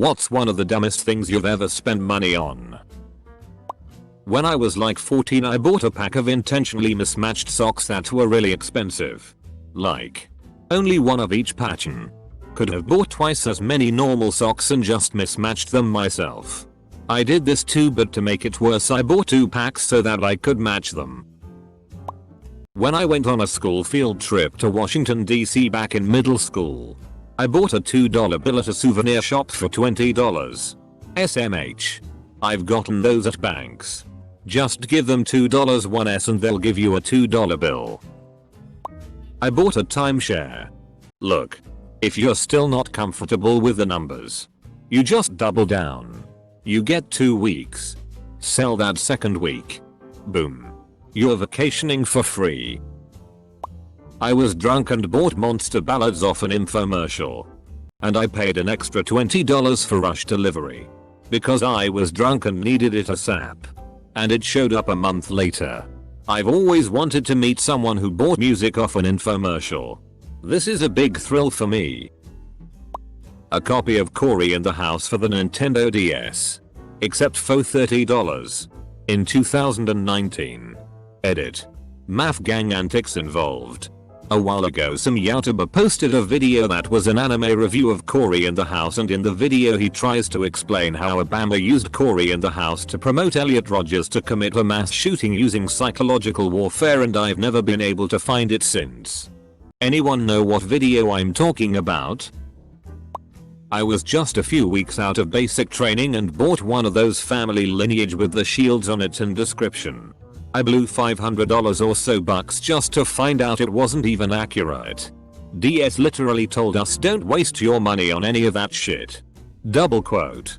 What's one of the dumbest things you've ever spent money on? When I was like 14, I bought a pack of intentionally mismatched socks that were really expensive. Like, only one of each pattern. Could have bought twice as many normal socks and just mismatched them myself. I did this too, but to make it worse I bought 2 packs so that I could match them. When I went on a school field trip to Washington DC back in middle school, I bought a $2 bill at a souvenir shop for $20. SMH. I've gotten those at banks. Just give them $2 1s and they'll give you a $2 bill. I bought a timeshare. Look, if you're still not comfortable with the numbers, you just double down. You get 2 weeks. Sell that second week. Boom. You're vacationing for free. I was drunk and bought Monster Ballads off an infomercial. And I paid an extra $20 for rush delivery. Because I was drunk and needed it ASAP. And it showed up a month later. I've always wanted to meet someone who bought music off an infomercial. This is a big thrill for me. A copy of Cory in the House for the Nintendo DS. Except for $30. In 2019. Edit. Math gang antics involved. A while ago some YouTuber posted a video that was an anime review of Cory in the House, and in the video he tries to explain how Obama used Cory in the House to promote Elliot Rodgers to commit a mass shooting using psychological warfare, and I've never been able to find it since. Anyone know what video I'm talking about? I was just a few weeks out of basic training and bought one of those family lineage with the shields on it and description. I blew $500 or so bucks just to find out it wasn't even accurate. DS literally told us don't waste your money on any of that shit. Double quote.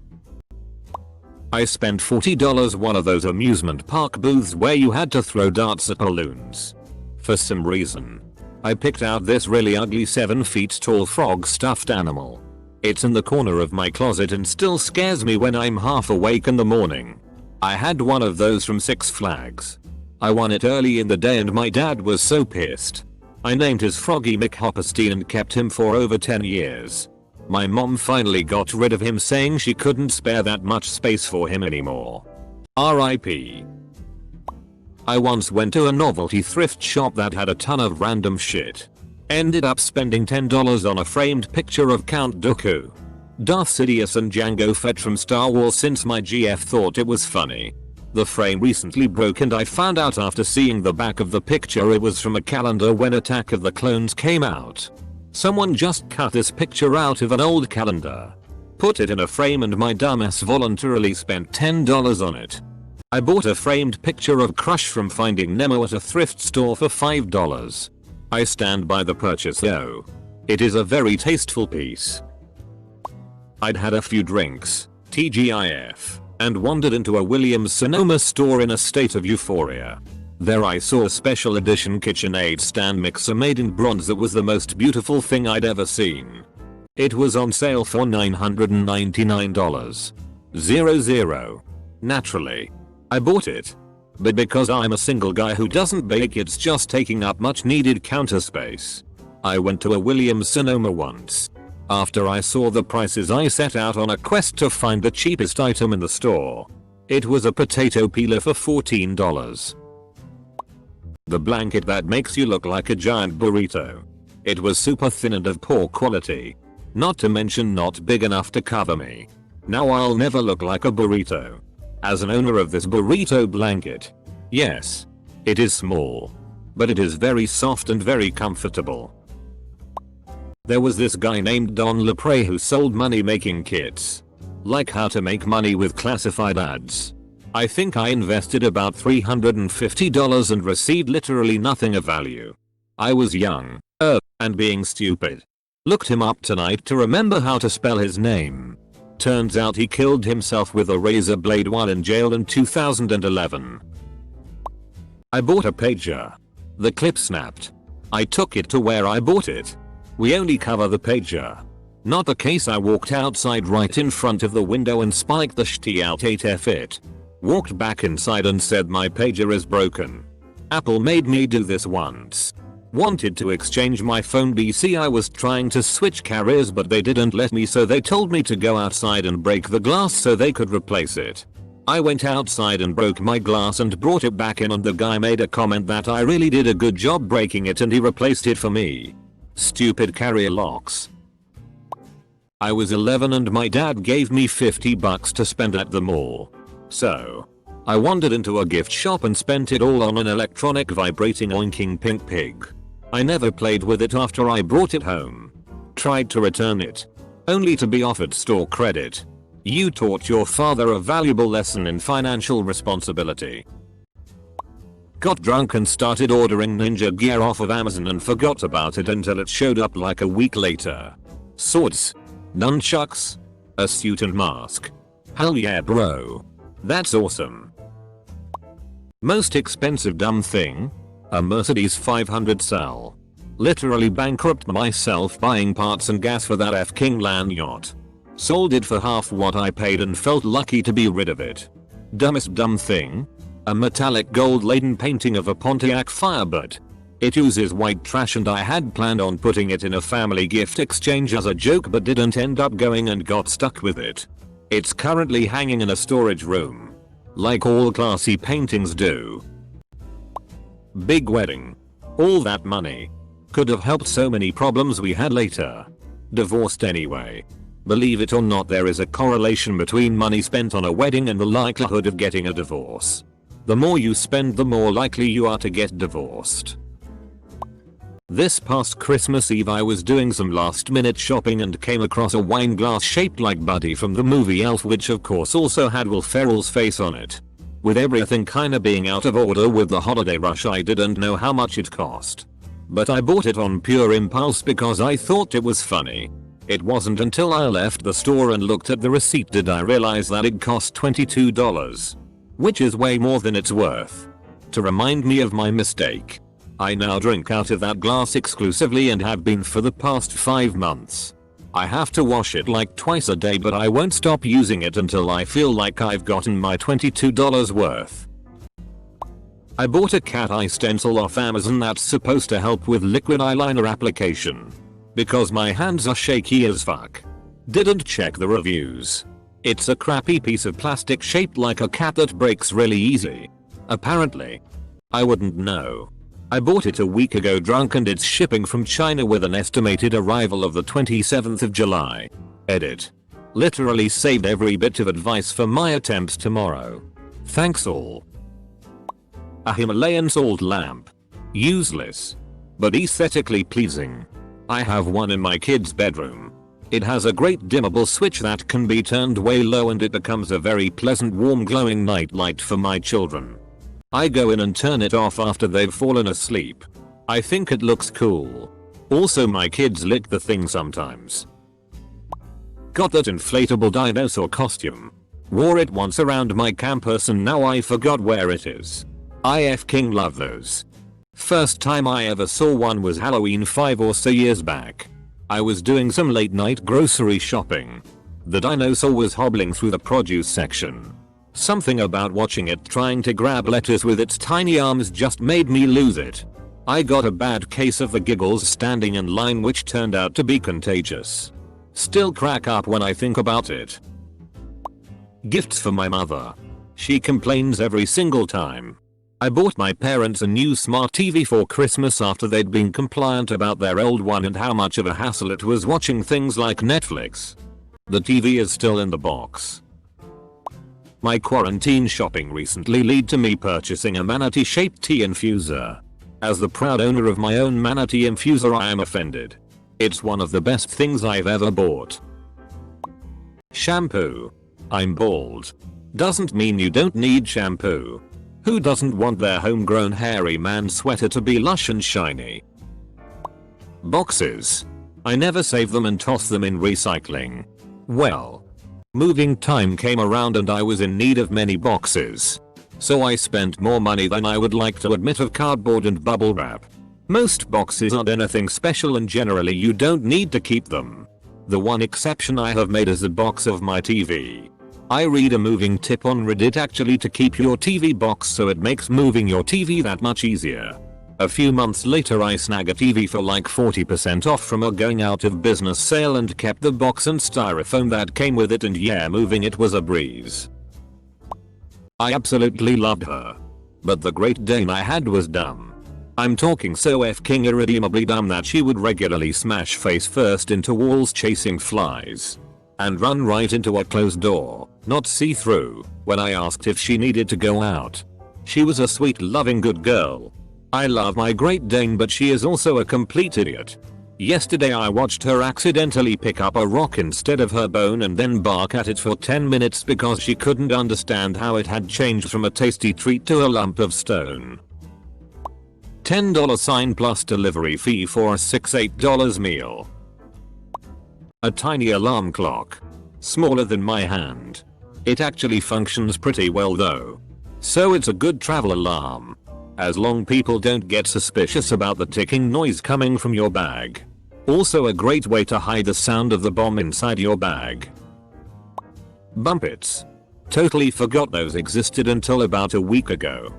I spent $40 one of those amusement park booths where you had to throw darts at balloons. For some reason, I picked out this really ugly 7 feet tall frog stuffed animal. It's in the corner of my closet and still scares me when I'm half awake in the morning. I had one of those from Six Flags. I won it early in the day and my dad was so pissed. I named his Froggy McHopperstein and kept him for over 10 years. My mom finally got rid of him, saying she couldn't spare that much space for him anymore. RIP. I once went to a novelty thrift shop that had a ton of random shit. Ended up spending $10 on a framed picture of Count Dooku, Darth Sidious and Jango Fett from Star Wars since my GF thought it was funny. The frame recently broke and I found out after seeing the back of the picture it was from a calendar when Attack of the Clones came out. Someone just cut this picture out of an old calendar, put it in a frame, and my dumbass voluntarily spent $10 on it. I bought a framed picture of Crush from Finding Nemo at a thrift store for $5. I stand by the purchase though. It is a very tasteful piece. I'd had a few drinks, TGIF, and wandered into a Williams-Sonoma store in a state of euphoria. There I saw a special edition KitchenAid stand mixer made in bronze that was the most beautiful thing I'd ever seen. It was on sale for $999. 00. Naturally, I bought it. But because I'm a single guy who doesn't bake, it's just taking up much needed counter space. I went to a Williams-Sonoma once. After I saw the prices, I set out on a quest to find the cheapest item in the store. It was a potato peeler for $14. The blanket that makes you look like a giant burrito. It was super thin and of poor quality. Not to mention not big enough to cover me. Now I'll never look like a burrito. As an owner of this burrito blanket, yes, it is small, but it is very soft and very comfortable. There was this guy named Don Lepre who sold money making kits. Like how to make money with classified ads. I think I invested about $350 and received literally nothing of value. I was young, and being stupid. Looked him up tonight to remember how to spell his name. Turns out he killed himself with a razor blade while in jail in 2011. I bought a pager. The clip snapped. I took it to where I bought it. We only cover the pager, not the case. I walked outside right in front of the window and spiked the shitty out 8F it. Walked back inside and said my pager is broken. Apple made me do this once. Wanted to exchange my phone BC. I was trying to switch carriers but they didn't let me, so they told me to go outside and break the glass so they could replace it. I went outside and broke my glass and brought it back in, and the guy made a comment that I really did a good job breaking it and he replaced it for me. Stupid carrier locks. I was 11 and my dad gave me $50 to spend at the mall. So I wandered into a gift shop and spent it all on an electronic vibrating oinking pink pig. I never played with it after I brought it home. Tried to return it, only to be offered store credit. You taught your father a valuable lesson in financial responsibility. Got drunk and started ordering ninja gear off of Amazon and forgot about it until it showed up like a week later. Swords, nunchucks, a suit and mask. Hell yeah bro. That's awesome. Most expensive dumb thing? A Mercedes 500 SL. Literally bankrupt myself buying parts and gas for that F-King land yacht. Sold it for half what I paid and felt lucky to be rid of it. Dumbest dumb thing? A metallic gold laden painting of a Pontiac Firebird. It uses white trash and I had planned on putting it in a family gift exchange as a joke but didn't end up going and got stuck with it. It's currently hanging in a storage room. Like all classy paintings do. Big wedding. All that money. Could have helped so many problems we had later. Divorced anyway. Believe it or not, there is a correlation between money spent on a wedding and the likelihood of getting a divorce. The more you spend, the more likely you are to get divorced. This past Christmas Eve I was doing some last minute shopping and came across a wine glass shaped like Buddy from the movie Elf, which of course also had Will Ferrell's face on it. With everything kinda being out of order with the holiday rush, I didn't know how much it cost. But I bought it on pure impulse because I thought it was funny. It wasn't until I left the store and looked at the receipt did I realize that it cost $22. Which is way more than it's worth. To remind me of my mistake, I now drink out of that glass exclusively and have been for the past 5 months. I have to wash it like twice a day, but I won't stop using it until I feel like I've gotten my $22 worth. I bought a cat eye stencil off Amazon that's supposed to help with liquid eyeliner application. Because my hands are shaky as fuck. Didn't check the reviews. It's a crappy piece of plastic shaped like a cat that breaks really easy. Apparently. I wouldn't know. I bought it a week ago drunk and it's shipping from China with an estimated arrival of the 27th of July. Edit. Literally saved every bit of advice for my attempts tomorrow. Thanks all. A Himalayan salt lamp. Useless. But aesthetically pleasing. I have one in my kid's bedroom. It has a great dimmable switch that can be turned way low and it becomes a very pleasant warm glowing night light for my children. I go in and turn it off after they've fallen asleep. I think it looks cool. Also my kids lick the thing sometimes. Got that inflatable dinosaur costume. Wore it once around my campus and now I forgot where it is. I f***ing love those. First time I ever saw one was Halloween 5 or so years back. I was doing some late night grocery shopping. The dinosaur was hobbling through the produce section. Something about watching it trying to grab lettuce with its tiny arms just made me lose it. I got a bad case of the giggles standing in line, which turned out to be contagious. Still crack up when I think about it. Gifts for my mother. She complains every single time. I bought my parents a new smart TV for Christmas after they'd been compliant about their old one and how much of a hassle it was watching things like Netflix. The TV is still in the box. My quarantine shopping recently led to me purchasing a manatee shaped tea infuser. As the proud owner of my own manatee infuser, I am offended. It's one of the best things I've ever bought. Shampoo. I'm bald. Doesn't mean you don't need shampoo. Who doesn't want their homegrown hairy man sweater to be lush and shiny? Boxes. I never save them and toss them in recycling. Well, moving time came around and I was in need of many boxes. So I spent more money than I would like to admit of cardboard and bubble wrap. Most boxes aren't anything special and generally you don't need to keep them. The one exception I have made is a box of my TV. I read a moving tip on Reddit actually to keep your TV box so it makes moving your TV that much easier. A few months later I snag a TV for like 40% off from a going out of business sale and kept the box and styrofoam that came with it, and yeah, moving it was a breeze. I absolutely loved her. But the Great Dane I had was dumb. I'm talking so f***ing irredeemably dumb that she would regularly smash face first into walls chasing flies. And run right into a closed door, not see through, when I asked if she needed to go out. She was a sweet loving good girl. I love my Great Dane, but she is also a complete idiot. Yesterday I watched her accidentally pick up a rock instead of her bone and then bark at it for 10 minutes because she couldn't understand how it had changed from a tasty treat to a lump of stone. $10 sign plus delivery fee for a $6-8 meal. A tiny alarm clock. Smaller than my hand. It actually functions pretty well though. So it's a good travel alarm. As long people don't get suspicious about the ticking noise coming from your bag. Also a great way to hide the sound of the bomb inside your bag. Bumpits. Totally forgot those existed until about a week ago.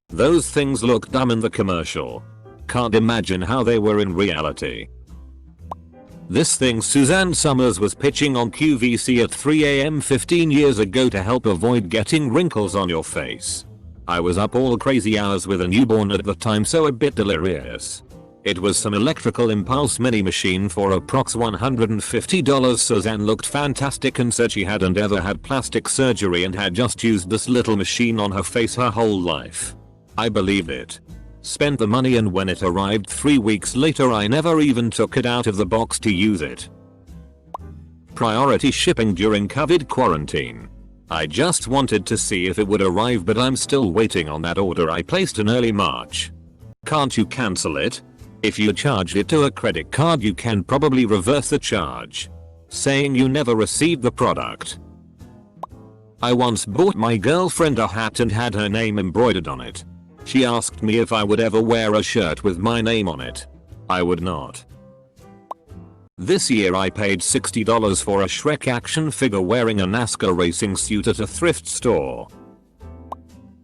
Those things look dumb in the commercial. Can't imagine how they were in reality. This thing Suzanne Summers was pitching on QVC at 3 AM 15 years ago to help avoid getting wrinkles on your face. I was up all crazy hours with a newborn at the time, so a bit delirious. It was some electrical impulse mini machine for approx $150. Suzanne looked fantastic and said she hadn't ever had plastic surgery and had just used this little machine on her face her whole life. I believed it. Spent the money, and when it arrived 3 weeks later I never even took it out of the box to use it. Priority shipping during COVID quarantine. I just wanted to see if it would arrive, but I'm still waiting on that order I placed in early March. Can't you cancel it? If you charged it to a credit card you can probably reverse the charge, saying you never received the product. I once bought my girlfriend a hat and had her name embroidered on it. She asked me if I would ever wear a shirt with my name on it. I would not. This year I paid $60 for a Shrek action figure wearing a NASCAR racing suit at a thrift store.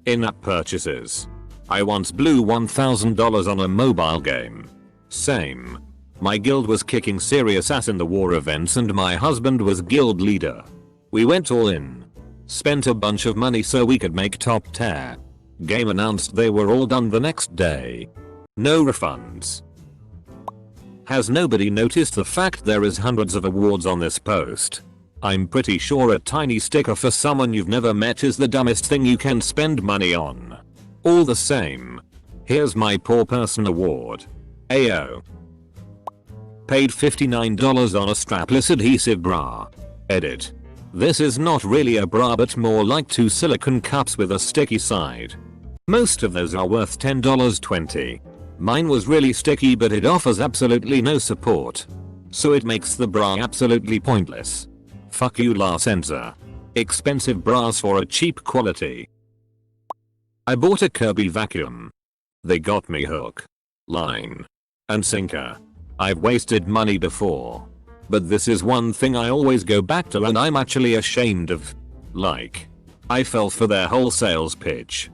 In-app purchases. I once blew $1,000 on a mobile game. Same. My guild was kicking serious ass in the war events and my husband was guild leader. We went all in. Spent a bunch of money so we could make top tier. Game announced they were all done the next day. No refunds. Has nobody noticed the fact there is hundreds of awards on this post? I'm pretty sure a tiny sticker for someone you've never met is the dumbest thing you can spend money on. All the same. Here's my poor person award. Ayo. Paid $59 on a strapless adhesive bra. Edit. This is not really a bra but more like 2 silicone cups with a sticky side. Most of those are worth $10.20. Mine was really sticky but it offers absolutely no support. So it makes the bra absolutely pointless. Fuck you La Senza. Expensive bras for a cheap quality. I bought a Kirby vacuum. They got me hook, line, and sinker. I've wasted money before. But this is one thing I always go back to and I'm actually ashamed of. Like, I fell for their whole sales pitch.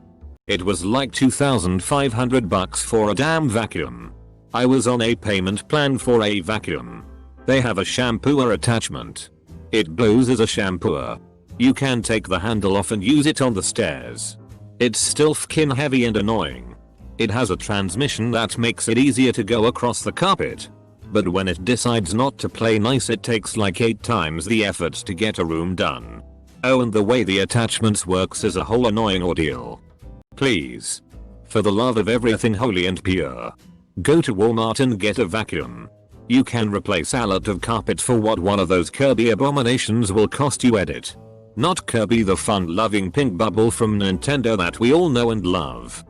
It was like $2,500 for a damn vacuum. I was on a payment plan for a vacuum. They have a shampooer attachment. It blows as a shampooer. You can take the handle off and use it on the stairs. It's still fkin heavy and annoying. It has a transmission that makes it easier to go across the carpet. But when it decides not to play nice it takes like 8 times the effort to get a room done. Oh, and the way the attachments works is a whole annoying ordeal. Please. For the love of everything holy and pure. Go to Walmart and get a vacuum. You can replace a lot of carpet for what one of those Kirby abominations will cost you. Edit. Not Kirby the fun-loving pink bubble from Nintendo that we all know and love.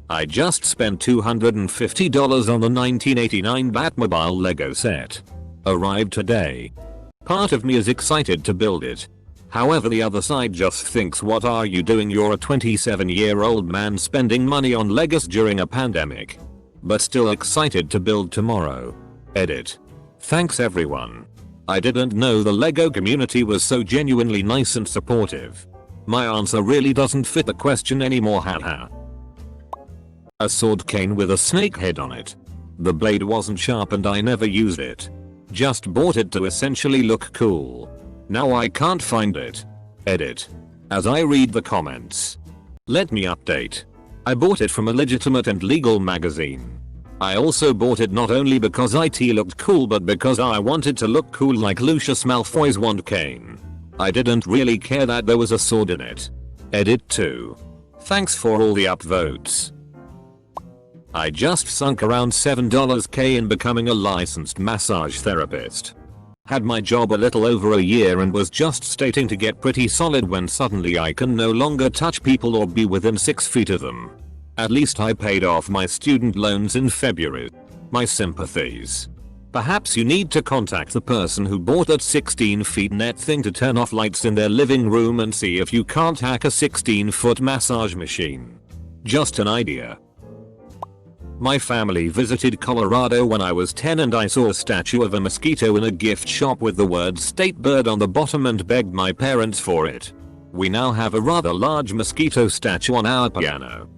I just spent $250 on the 1989 Batmobile Lego set. Arrived today. Part of me is excited to build it. However, the other side just thinks, what are you doing? You're a 27-year-old man spending money on Legos during a pandemic. But still excited to build tomorrow. Edit. Thanks everyone. I didn't know the Lego community was so genuinely nice and supportive. My answer really doesn't fit the question anymore, haha. A sword cane with a snake head on it. The blade wasn't sharp and I never used it. Just bought it to essentially look cool. Now I can't find it. Edit. As I read the comments. Let me update. I bought it from a legitimate and legal magazine. I also bought it not only because it looked cool but because I wanted to look cool like Lucius Malfoy's wand cane. I didn't really care that there was a sword in it. Edit 2. Thanks for all the upvotes. I just sunk around $7k in becoming a licensed massage therapist. Had my job a little over a year and was just starting to get pretty solid when suddenly I can no longer touch people or be within 6 feet of them. At least I paid off my student loans in February. My sympathies. Perhaps you need to contact the person who bought that 16 feet net thing to turn off lights in their living room and see if you can't hack a 16-foot massage machine. Just an idea. My family visited Colorado when I was 10 and I saw a statue of a mosquito in a gift shop with the word state bird on the bottom and begged my parents for it. We now have a rather large mosquito statue on our piano.